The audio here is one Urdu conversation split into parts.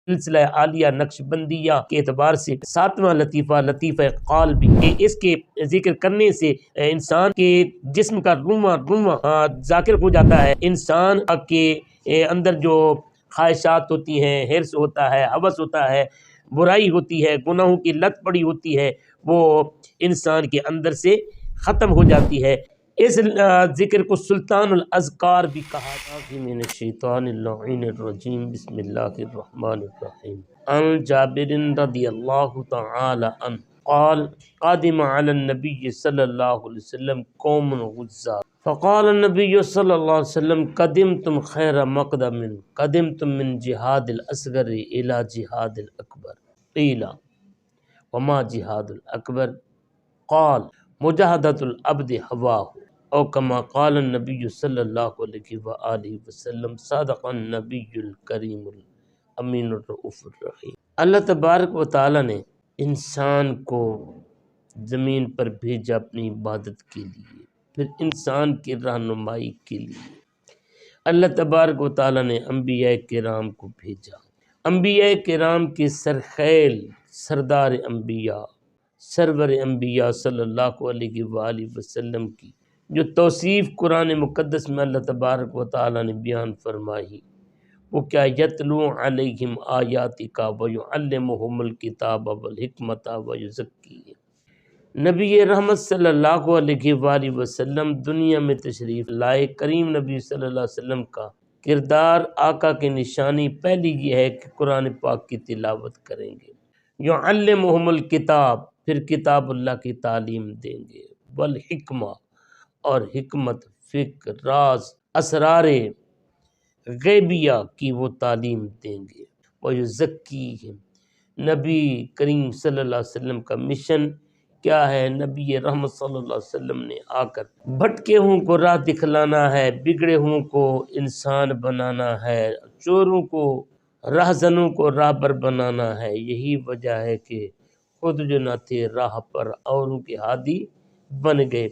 سلسلہ عالیہ نقش بندیہ کے اعتبار سے 7واں لطیفہ لطیفہ قال بھی کہ اس کے ذکر کرنے سے انسان کے جسم کا رواں ذاکر ہو جاتا ہے. انسان کے اندر جو خواہشات ہوتی ہیں، حرص ہوتا ہے، ہوس ہوتا ہے، برائی ہوتی ہے، گناہوں کی لت پڑی ہوتی ہے، وہ انسان کے اندر سے ختم ہو جاتی ہے. اس ذکر کو سلطان الاذکار بھی کہا جاتا ہے. من الشیطان اللعین الرجیم بسم اللہ الرحمن الرحیم. عن جابر رضی اللہ تعالی عنہ قال قادم علی النبی صلی اللہ علیہ وسلم قوم غزار فقال النبی صلی اللہ علیہ وسلم قدمتم خیر مقدم قدمتم من جہاد الاصغر الى جہاد الاکبر قیل وما جہاد الاکبر قال مجاہدۃ العبد ہواہ او کما قال النبی صلی اللہ علیہ وآلہ وسلم صادق النبی الکریم الامین الرؤوف الرحیم. اللہ تبارک و تعالی نے انسان کو زمین پر بھیجا اپنی عبادت کے لیے، پھر انسان کی رہنمائی کے لیے اللہ تبارک و تعالی نے انبیاء کرام کو بھیجا. انبیاء کرام کے سرخیل سردار انبیاء سرور انبیاء صلی اللہ علیہ وآلہ وسلم کی جو توصیف قرآن مقدس میں اللہ تبارک و تعالی نے بیان فرمائی، وہ کیا یتلو علیہم آیاتک ویعلمہم الکتاب والحکمت ویزکیہم. نبی رحمت صلی اللہ علیہ وآلہ وسلم دنیا میں تشریف لائے. کریم نبی صلی اللہ علیہ وسلم کا کردار آقا کی نشانی پہلی یہ ہے کہ قرآن پاک کی تلاوت کریں گے. یعلمہم الکتاب، پھر کتاب اللہ کی تعلیم دیں گے، والحکمہ، اور حکمت، فکر، راز، اسرار غیبیہ کی وہ تعلیم دیں گے. ویزکیہم، نبی کریم صلی اللہ علیہ وسلم کا مشن کیا ہے؟ نبی رحمت صلی اللہ علیہ وسلم نے آ کر بھٹکے ہوں کو راہ دکھلانا ہے، بگڑے ہوں کو انسان بنانا ہے، چوروں کو راہزنوں کو راہبر بنانا ہے. یہی وجہ ہے کہ خود جو نہ تھے راہ پر اوروں کے ہادی بن گئے.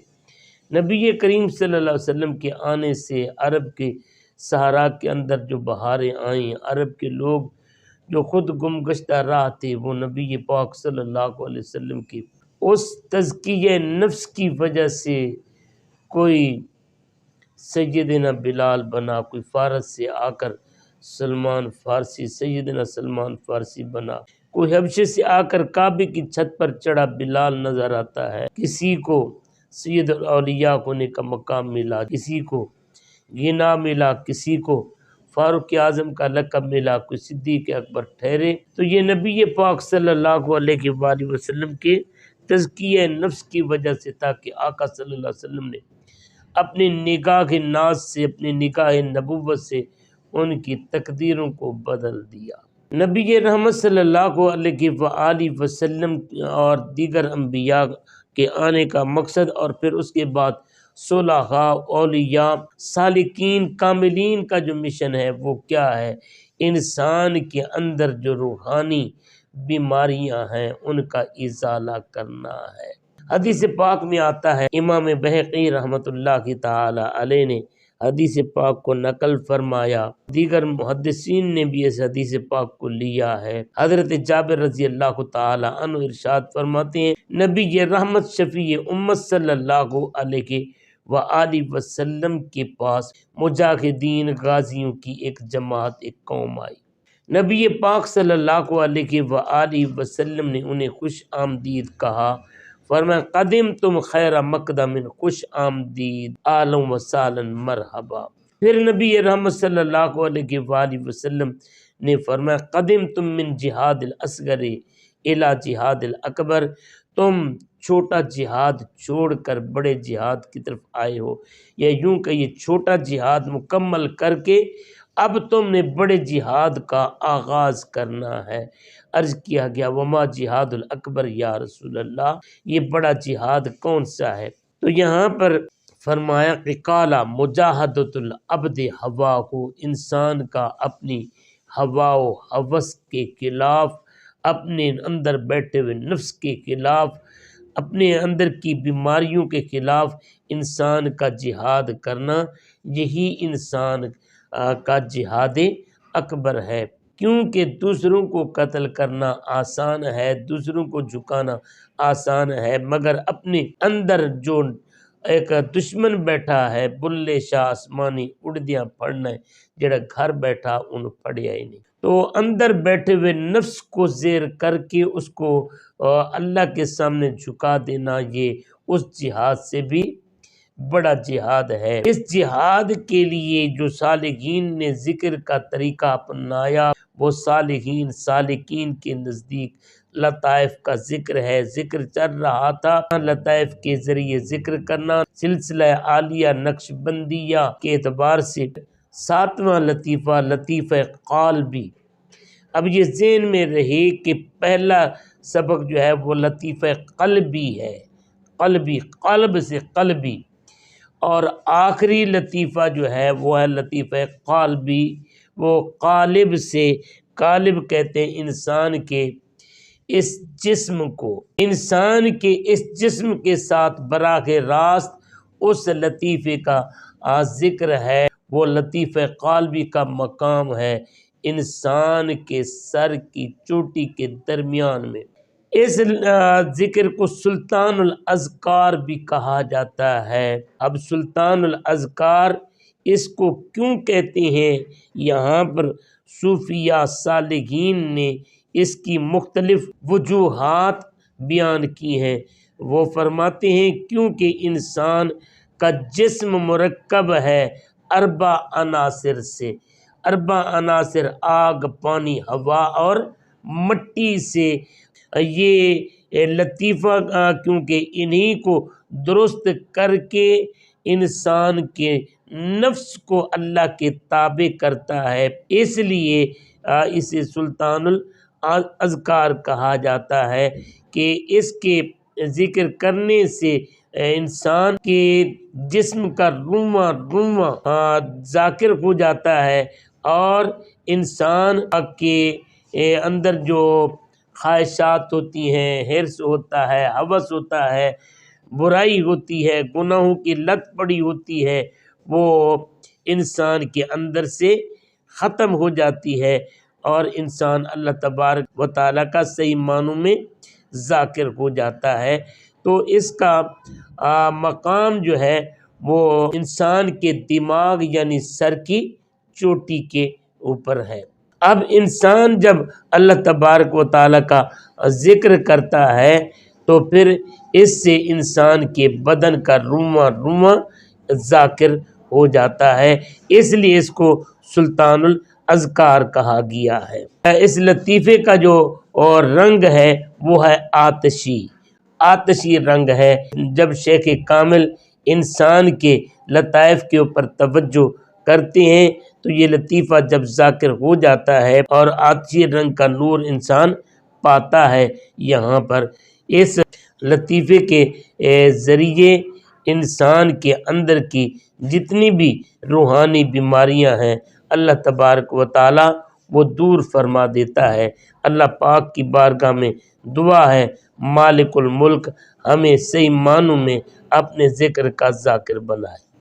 نبی کریم صلی اللہ علیہ وسلم کے آنے سے عرب کے صحرا کے اندر جو بہاریں آئیں، عرب کے لوگ جو خود گم گشتہ راہ تھے، وہ نبی پاک صلی اللہ علیہ وسلم کی اس تزکیہ نفس کی وجہ سے کوئی سیدنا بلال بنا، کوئی فارس سے آ کر سلمان فارسی سیدنا سلمان فارسی بنا، کوئی حبشے سے آ کر کعبے کی چھت پر چڑھا بلال نظر آتا ہے. کسی کو سید الاولیاء ہونے کا مقام ملا، کسی کو غنا ملا، کسی کو فاروق اعظم کا لقب ملا، کوئی صدیق اکبر ٹھہرے. تو یہ نبی پاک صلی اللہ علیہ وآلہ وسلم کے تزکیہ نفس کی وجہ سے تھا کہ آقا صلی اللہ علیہ وسلم نے اپنی نگاہ ناز سے، اپنی نگاہ نبوت سے ان کی تقدیروں کو بدل دیا. نبی رحمت صلی اللہ علیہ وآلہ وسلم اور دیگر انبیاء کے آنے کا مقصد اور پھر اس کے بعد صلحاء، اولیاء، سالکین، کاملین کا جو مشن ہے وہ کیا ہے؟ انسان کے اندر جو روحانی بیماریاں ہیں ان کا ازالہ کرنا ہے. حدیث پاک میں آتا ہے، امام بہقی رحمۃ اللہ تعالی علیہ نے حدیث پاک کو نقل فرمایا، دیگر محدثین نے بھی اس حدیث پاک کو لیا ہے. حضرت جابر رضی اللہ تعالی عنہ ارشاد فرماتے ہیں، نبی رحمت شفیع امت صلی اللہ علیہ وآلہ وسلم کے پاس مجاہدین غازیوں کی ایک جماعت، ایک قوم آئی. نبی پاک صلی اللہ علیہ وآلہ وسلم نے انہیں خوش آمدید کہا، فرمایا قدمتم خیر مقدم، خوش آمدید، اہلا و سہلا، مرحبا. پھر نبی رحمت صلی اللہ علیہ وآلہ وسلم نے فرمایا قدمتم من جہاد الاصغر الی جہاد الاکبر، تم چھوٹا جہاد چھوڑ کر بڑے جہاد کی طرف آئے ہو، یا یوں کہ یہ چھوٹا جہاد مکمل کر کے اب تم نے بڑے جہاد کا آغاز کرنا ہے. عرض کیا گیا وما جہاد الاکبر یا رسول اللہ، یہ بڑا جہاد کون سا ہے؟ تو یہاں پر فرمایا کہ قالا مجاہدۃ العبد ہواہ، انسان کا اپنی ہوا و ہوس کے خلاف، اپنے اندر بیٹھے ہوئے نفس کے خلاف، اپنے اندر کی بیماریوں کے خلاف انسان کا جہاد کرنا، یہی انسان کا جہاد اکبر ہے. کیونکہ دوسروں کو قتل کرنا آسان ہے، دوسروں کو جھکانا آسان ہے، مگر اپنے اندر جو ایک دشمن بیٹھا ہے، بلے شاہ آسمانی اڑدیاں پڑنا ہے، جڑا گھر بیٹھا ان پڑیا ہی نہیں۔ تو اندر بیٹھے ہوئے نفس کو زیر کر کے اس کو اللہ کے سامنے جھکا دینا، یہ اس جہاد سے بھی بڑا جہاد ہے۔ اس جہاد کے لیے جو صالحین نے ذکر کا طریقہ اپنایا، وہ صالحین سالکین کے نزدیک لطائف کا ذکر ہے۔ ذکر چل رہا تھا، لطائف کے ذریعے ذکر کرنا سلسلہ عالیہ نقشبندیہ کے اعتبار سے 7واں لطیفہ لطیفہ قالبی۔ اب یہ ذہن میں رہے کہ پہلا سبق جو ہے وہ لطیفہ قلبی ہے، قلبی، قلب سے قلبی، اور آخری لطیفہ جو ہے وہ ہے لطیفہ قالبی، وہ قالب سے، قالب کہتے ہیں انسان کے اس جسم کو، انسان کے اس جسم کے ساتھ براہ راست اس لطیفے کا ذکر ہے۔ وہ لطیفہ قالبی کا مقام ہے انسان کے سر کی چوٹی کے درمیان میں۔ اس ذکر کو سلطان الاذکار بھی کہا جاتا ہے۔ اب سلطان الاذکار اس کو کیوں کہتے ہیں؟ یہاں پر صوفیہ صالحین نے اس کی مختلف وجوہات بیان کی ہیں۔ وہ فرماتے ہیں کیونکہ انسان کا جسم مرکب ہے اربع عناصر سے، اربع عناصر آگ، پانی، ہوا اور مٹی سے۔ یہ لطیفہ کیونکہ انہی کو درست کر کے انسان کے نفس کو اللہ کے تابع کرتا ہے، اس لیے اسے سلطان الاذکار کہا جاتا ہے کہ اس کے ذکر کرنے سے انسان کے جسم کا رواں رواں ذاکر ہو جاتا ہے، اور انسان کے اندر جو خواہشات ہوتی ہیں، حرص ہوتا ہے، ہوس ہوتا ہے، برائی ہوتی ہے، گناہوں کی لت پڑی ہوتی ہے، وہ انسان کے اندر سے ختم ہو جاتی ہے، اور انسان اللہ تبارک و تعالیٰ کا صحیح معنوں میں ذاکر ہو جاتا ہے۔ تو اس کا مقام جو ہے وہ انسان کے دماغ یعنی سر کی چوٹی کے اوپر ہے۔ اب انسان جب اللہ تبارک و تعالیٰ کا ذکر کرتا ہے تو پھر اس سے انسان کے بدن کا رواں رواں ذاکر ہو جاتا ہے، اس لیے اس کو سلطان الاذکار کہا گیا ہے۔ اس لطیفے کا جو اور رنگ ہے وہ ہے آتشی، آتشی رنگ ہے۔ جب شیخ کامل انسان کے لطائف کے اوپر توجہ کرتے ہیں تو یہ لطیفہ جب ذاکر ہو جاتا ہے اور آتشی رنگ کا نور انسان پاتا ہے، یہاں پر اس لطیفے کے ذریعے انسان کے اندر کی جتنی بھی روحانی بیماریاں ہیں اللہ تبارک و تعالیٰ وہ دور فرما دیتا ہے۔ اللہ پاک کی بارگاہ میں دعا ہے مالک الملک ہمیں صحیح معنوں میں اپنے ذکر کا ذاکر بنائے۔